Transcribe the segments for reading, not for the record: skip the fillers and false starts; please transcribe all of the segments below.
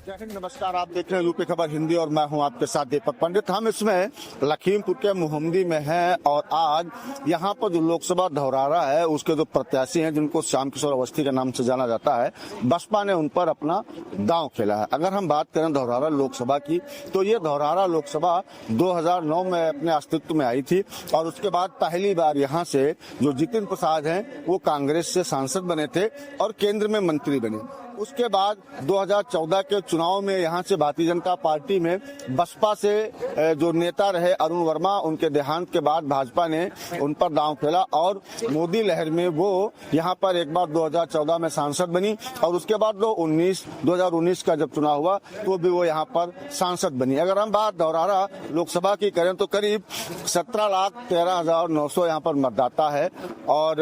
जय हिंद, नमस्कार। आप देख रहे हैं यूपी खबर हिंदी और मैं हूं आपके साथ दीपक पंडित। हम इसमें लखीमपुर के मोहम्मदी में हैं और आज यहां पर जो लोकसभा धौरारा है उसके जो प्रत्याशी हैं जिनको श्याम किशोर अवस्थी के नाम से जाना जाता है, बसपा ने उन पर अपना दांव खेला है। अगर हम बात करें धौरारा लोकसभा की तो ये धौरारा लोकसभा 2009 में अपने अस्तित्व में आई थी और उसके बाद पहली बार यहाँ से जो जितिन प्रसाद हैं वो कांग्रेस से सांसद बने थे और केंद्र में मंत्री बने। उसके बाद 2014 के चुनाव में यहाँ से भारतीय जनता पार्टी में बसपा से जो नेता रहे अरुण वर्मा, उनके देहांत के बाद भाजपा ने उन पर दांव खेला और मोदी लहर में वो यहाँ पर एक बार 2014 में सांसद बनी और उसके बाद 2019 का जब चुनाव हुआ तो भी वो यहाँ पर सांसद बनी। अगर हम बात धौरारा लोकसभा की करें तो करीब 17,13,900 यहाँ पर मतदाता है और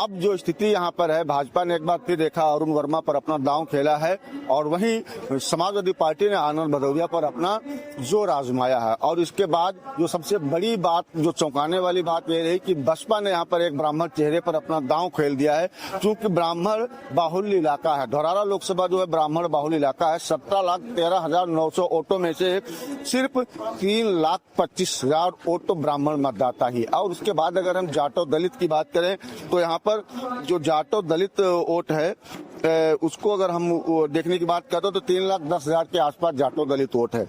अब जो स्थिति यहाँ पर है, भाजपा ने एक बार फिर देखा अरुण वर्मा पर अपना दांव खेला है और वहीं समाजवादी पार्टी ने आनंद भदौरिया पर अपना जोर आजमाया है। और इसके बाद जो सबसे बड़ी बात, जो चौंकाने वाली बात यह रही कि बसपा ने यहाँ पर एक ब्राह्मण चेहरे पर अपना दांव खेल दिया है, क्योंकि ब्राह्मण बाहुल्य इलाका है। धौरारा लोकसभा जो है ब्राह्मण बाहुल्य इलाका है। 17,13,900 वोटों में से सिर्फ 3,25,000 वोट ब्राह्मण मतदाता ही। और उसके बाद अगर हम जाटो दलित की बात करें तो यहाँ पर जो जाटो दलित वोट है उसको अगर हम देखने की बात करते हो तो 3,10,000 के आसपास जाटो दलित वोट है।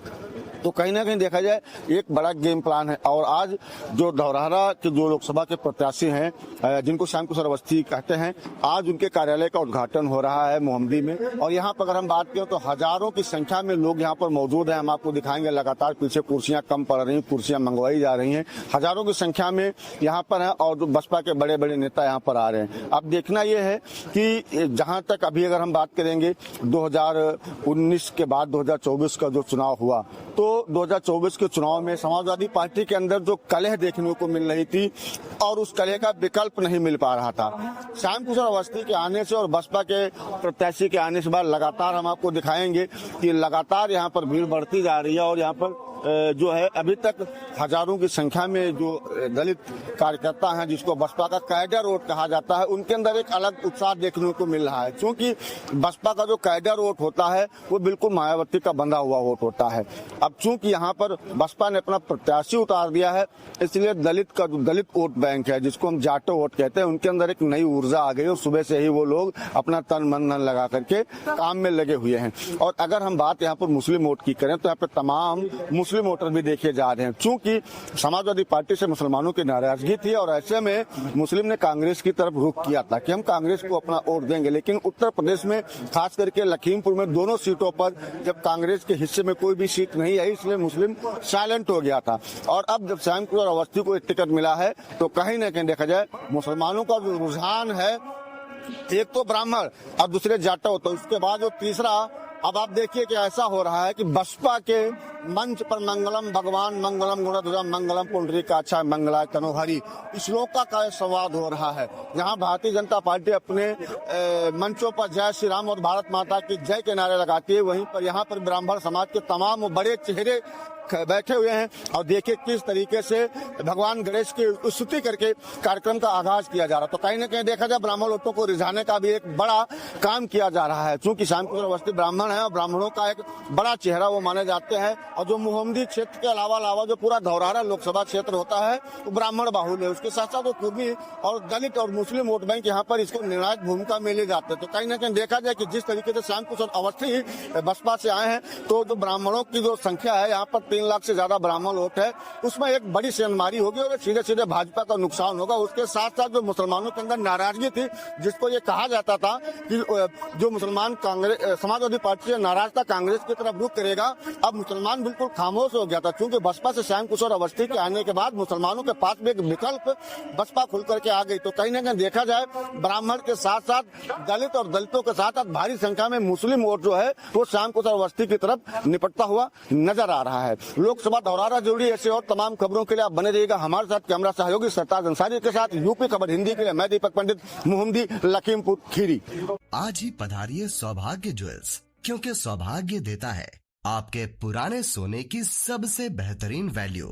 तो कहीं ना कहीं देखा जाए एक बड़ा गेम प्लान है। और आज जो धौरारा के जो लोकसभा के प्रत्याशी हैं जिनको श्याम किशोर अवस्थी कहते हैं, आज उनके कार्यालय का उद्घाटन हो रहा है मोहम्मदी में और यहाँ पर अगर हम बात करें तो हजारों की संख्या में लोग यहाँ पर मौजूद हैं। हम आपको दिखाएंगे, लगातार पीछे कुर्सियां कम पड़ रही हैं, कुर्सियां मंगवाई जा रही हैं, हजारों की संख्या में यहाँ पर है और जो बसपा के बड़े बड़े नेता यहाँ पर आ रहे हैं। अब देखना यह है कि जहाँ तक अभी अगर हम बात करेंगे 2019 के बाद 2024 का जो चुनाव हुआ तो 2024 के चुनाव में समाजवादी पार्टी के अंदर जो कलह देखने को मिल रही थी और उस कलह का विकल्प नहीं मिल पा रहा था। श्याम किशोर अवस्थी के आने से और बसपा के प्रत्याशी के आने से बाद लगातार हम आपको दिखाएंगे कि लगातार यहाँ पर भीड़ बढ़ती जा रही है और यहाँ पर जो है अभी तक हजारों की संख्या में जो दलित कार्यकर्ता हैं जिसको बसपा का कैडर वोट कहा जाता है, उनके अंदर एक अलग उत्साह देखने को मिल रहा है। क्योंकि बसपा का जो कैडर वोट होता है वो बिल्कुल मायावती का बंधा हुआ वोट होता है। अब चूंकि यहाँ पर बसपा ने अपना प्रत्याशी उतार दिया है, इसलिए दलित का जो दलित वोट बैंक है जिसको हम जाटो वोट कहते हैं, उनके अंदर एक नई ऊर्जा आ गई और सुबह से ही वो लोग अपना तन मन धन लगा करके काम में लगे हुए हैं। और अगर हम बात यहाँ पर मुस्लिम वोट की करें तो यहाँ पर तमाम मुस्लिम वोटर भी देखे जा रहे हैं। चूंकि समाजवादी पार्टी से मुसलमानों की नाराजगी थी और ऐसे में मुस्लिम ने कांग्रेस की तरफ रुख किया था कि हम कांग्रेस को अपना वोट देंगे, लेकिन उत्तर प्रदेश में खास करके लखीमपुर में दोनों सीटों पर जब कांग्रेस के हिस्से में कोई भी सीट नहीं आई, इसलिए मुस्लिम साइलेंट हो गया था। और अब जब श्याम किशोर अवस्थी को एक टिकट मिला है तो कहीं न कहीं देखा जाए मुसलमानों का जो रुझान है, एक तो ब्राह्मण और दूसरे जाटो, तो उसके बाद जो तीसरा अब आप देखिए कि ऐसा हो रहा है कि बसपा के मंच पर मंगलम भगवान मंगलम गुणध्वजम मंगलम पुंडरीकाक्षाय मंगलाय तनोहरि श्लोक का संवाद हो रहा है। जहां भारतीय जनता पार्टी अपने मंचों पर जय श्री राम और भारत माता की जय के नारे लगाती है, वहीं पर यहाँ पर ब्राह्मण समाज के तमाम बड़े चेहरे बैठे हुए हैं और देखिए किस तरीके से भगवान गणेश की स्तुति करके कार्यक्रम का आगाज किया जा रहा है। तो कहीं न कहीं देखा जाए ब्राह्मण वोटों को रिझाने का भी एक बड़ा काम किया जा रहा है। चूंकि श्याम किशोर अवस्थी ब्राह्मण है और ब्राह्मणों का एक बड़ा चेहरा वो माने जाते हैं और जो मोहम्मदी क्षेत्र के अलावा जो पूरा धौरारा लोकसभा क्षेत्र होता है वो ब्राह्मण बाहुल्य है। उसके साथ साथ वो कुर्मी और दलित और मुस्लिम वोट बैंक यहाँ पर इसको निर्णायक भूमिका में ले जाते हैं। तो कहीं न कहीं देखा जाए कि जिस तरीके से श्याम किशोर अवस्थी बसपा से आए हैं तो जो ब्राह्मणों की जो संख्या है यहाँ पर 3 लाख से ज्यादा ब्राह्मण वोट है, उसमें एक बड़ी सेंधमारी होगी और सीधे सीधे भाजपा का नुकसान होगा। उसके साथ साथ जो मुसलमानों के अंदर नाराजगी थी, जिसको ये कहा जाता था कि जो मुसलमान कांग्रेस समाजवादी पार्टी से नाराज था कांग्रेस की तरफ रुख करेगा, अब मुसलमान बिल्कुल खामोश हो गया था। क्योंकि बसपा से श्याम किशोर अवस्थी के आने के बाद मुसलमानों के पास में एक विकल्प बसपा खुल करके आ गई। तो कहीं ना कहीं देखा जाए ब्राह्मण के साथ साथ दलित और दलितों के साथ साथ भारी संख्या में मुस्लिम वोट जो है वो श्याम किशोर अवस्थी की तरफ निपटता हुआ नजर आ रहा है। लोकसभा धौरारा जुड़ी ऐसे और तमाम खबरों के लिए आप बने रहिएगा हमारे साथ। कैमरा सहयोगी सरताज अंसारी के साथ यूपी खबर हिंदी के लिए मैं दीपक पंडित, मोहम्मदी, लखीमपुर खीरी। आज ही पधारिए सौभाग्य ज्वेल्स, क्योंकि सौभाग्य देता है आपके पुराने सोने की सबसे बेहतरीन वैल्यू।